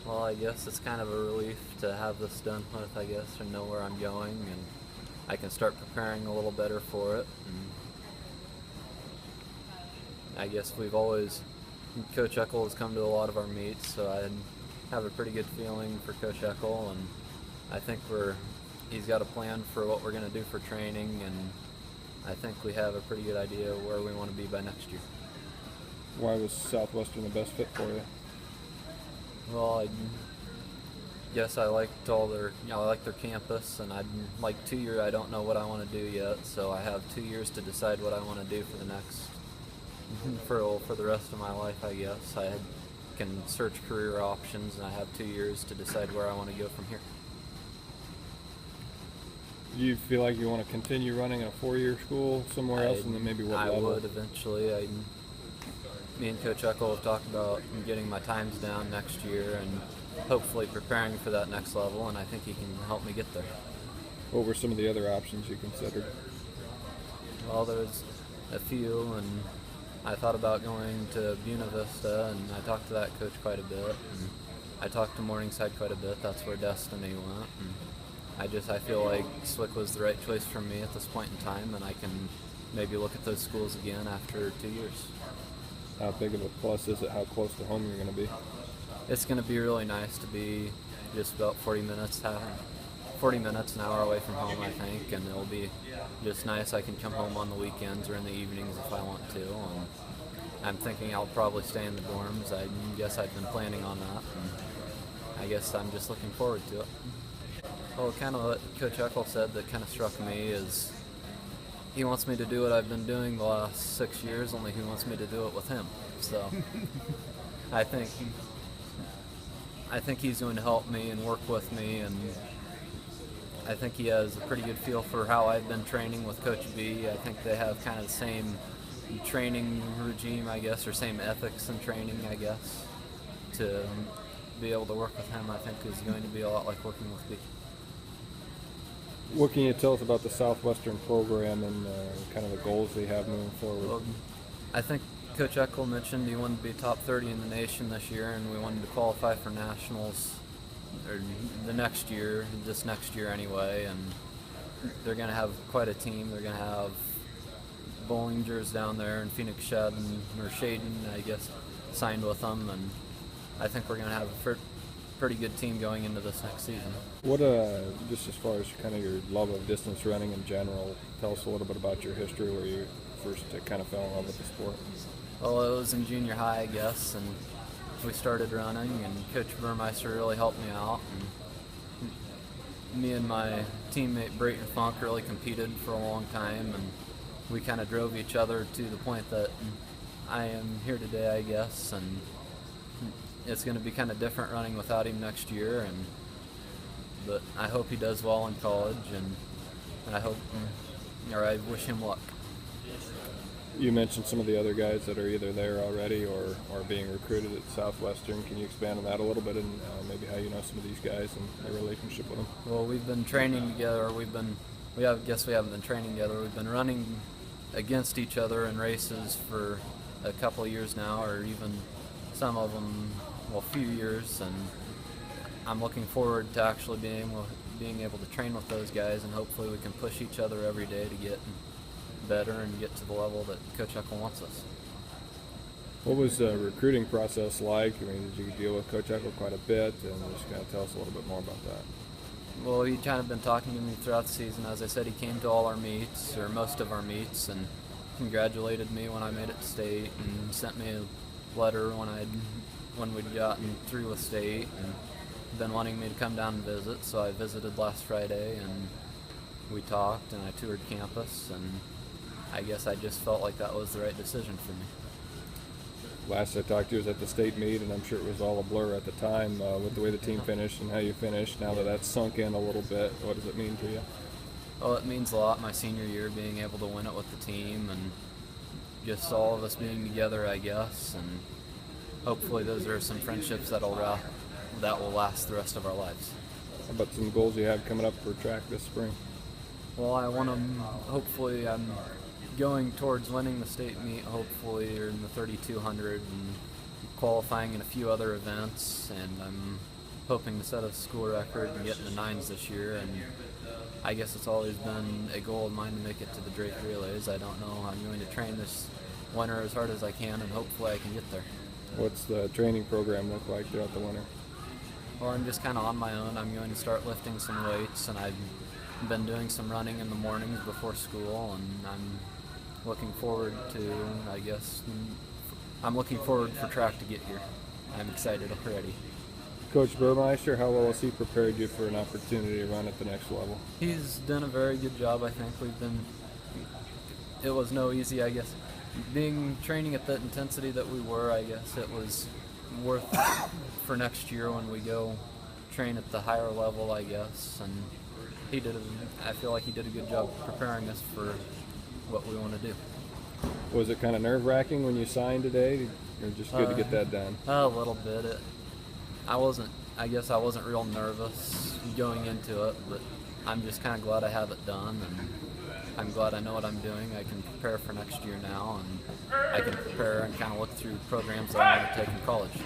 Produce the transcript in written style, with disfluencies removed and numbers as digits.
Well, I guess it's kind of a relief to have this done with, I guess, and know where I'm going, and I can start preparing a little better for it. And I guess Coach Eckel has come to a lot of our meets, so I have a pretty good feeling for Coach Eckel, and I think he's got a plan for what we're going to do for training, and I think we have a pretty good idea where we want to be by next year. Why was Southwestern the best fit for you? Well, I guess I liked I like their campus, and I'd like 2 years. I don't know what I want to do yet, so I have 2 years to decide what I want to do for the rest of my life. I guess I can search career options, and I have 2 years to decide where I want to go from here. Do you feel like you want to continue running in a 4-year school somewhere else, and then maybe what level? I would eventually. Me and Coach Eckel have talked about getting my times down next year and hopefully preparing for that next level, and I think he can help me get there. What were some of the other options you considered? Well, there's a few, and I thought about going to Buena Vista, and I talked to that coach quite a bit. And I talked to Morningside quite a bit. That's where Destiny went. And I feel like Swick was the right choice for me at this point in time, and I can maybe look at those schools again after 2 years. How big of a plus is it? How close to home you're going to be? It's going to be really nice to be just about 40 minutes an hour away from home, I think, and it'll be just nice. I can come home on the weekends or in the evenings if I want to. And I'm thinking I'll probably stay in the dorms. I guess I've been planning on that, and I guess I'm just looking forward to it. Well, kind of what Coach Eckel said that kind of struck me is he wants me to do what I've been doing the last 6 years, only he wants me to do it with him. So I think he's going to help me and work with me, and I think he has a pretty good feel for how I've been training with Coach B. I think they have kind of the same training regime, I guess, or same ethics in training, I guess. To be able to work with him, I think, is going to be a lot like working with B. What can you tell us about the Southwestern program and kind of the goals they have moving forward? Well, I think Coach Eckel mentioned he wanted to be top 30 in the nation this year, and we wanted to qualify for nationals or this next year anyway. And they're going to have quite a team. They're going to have Bollingers down there and Phoenix Shaden, I guess, signed with them, and I think we're going to have a pretty good team going into this next season. What, just as far as kind of your love of distance running in general, tell us a little bit about your history where you first kind of fell in love with the sport. Well, it was in junior high, I guess, and we started running, and Coach Burmeister really helped me out. And me and my teammate Brayton Funk really competed for a long time, and we kind of drove each other to the point that I am here today, I guess, and it's going to be kind of different running without him next year, but I hope he does well in college, and I wish him luck. You mentioned some of the other guys that are either there already or are being recruited at Southwestern. Can you expand on that a little bit and maybe how you know some of these guys and your relationship with them? Well, we've been training together. We haven't been training together. We've been running against each other in races for a couple of years now, or even some of them, a few years, and I'm looking forward to actually being able to train with those guys, and hopefully we can push each other every day to get better and get to the level that Coach Eckel wants us. What was the recruiting process like? I mean, did you deal with Coach Eckel quite a bit, and just kind of tell us a little bit more about that? Well, he kind of been talking to me throughout the season. As I said, he came to all our meets, or most of our meets, and congratulated me when I made it to state, and sent me a letter when we'd gotten through with state, and been wanting me to come down and visit. So I visited last Friday, and we talked, and I toured campus, and I guess I just felt like that was the right decision for me. Last I talked to you was at the state meet, and I'm sure it was all a blur at the time with the way the team finished and how you finished. Now that that's sunk in a little bit, what does it mean to you? Well, it means a lot my senior year, being able to win it with the team, and just all of us being together, I guess, and hopefully those are some friendships that will last the rest of our lives. How about some goals you have coming up for track this spring? Well, I want to, hopefully I'm going towards winning the state meet, hopefully, or in the 3200, and qualifying in a few other events, and I'm hoping to set a school record and get in the nines this year. And I guess it's always been a goal of mine to make it to the Drake Relays. I don't know. I'm going to train this winter as hard as I can, and hopefully I can get there. What's the training program look like throughout the winter? Well, I'm just kind of on my own. I'm going to start lifting some weights, and I've been doing some running in the mornings before school, and I'm looking forward for track to get here. I'm excited already. Coach Burmeister, how well has he prepared you for an opportunity to run at the next level? He's done a very good job. I think it was no easy, I guess. Training at the intensity that we were, I guess it was worth for next year when we go train at the higher level, I guess. And I feel like he did a good job preparing us for what we want to do. Was it kind of nerve-wracking when you signed today, or just good to get that done? A little bit. I wasn't real nervous going into it, but I'm just kind of glad I have it done, and I'm glad I know what I'm doing. I can prepare for next year now, and I can prepare and kind of look through programs that I want to take in college.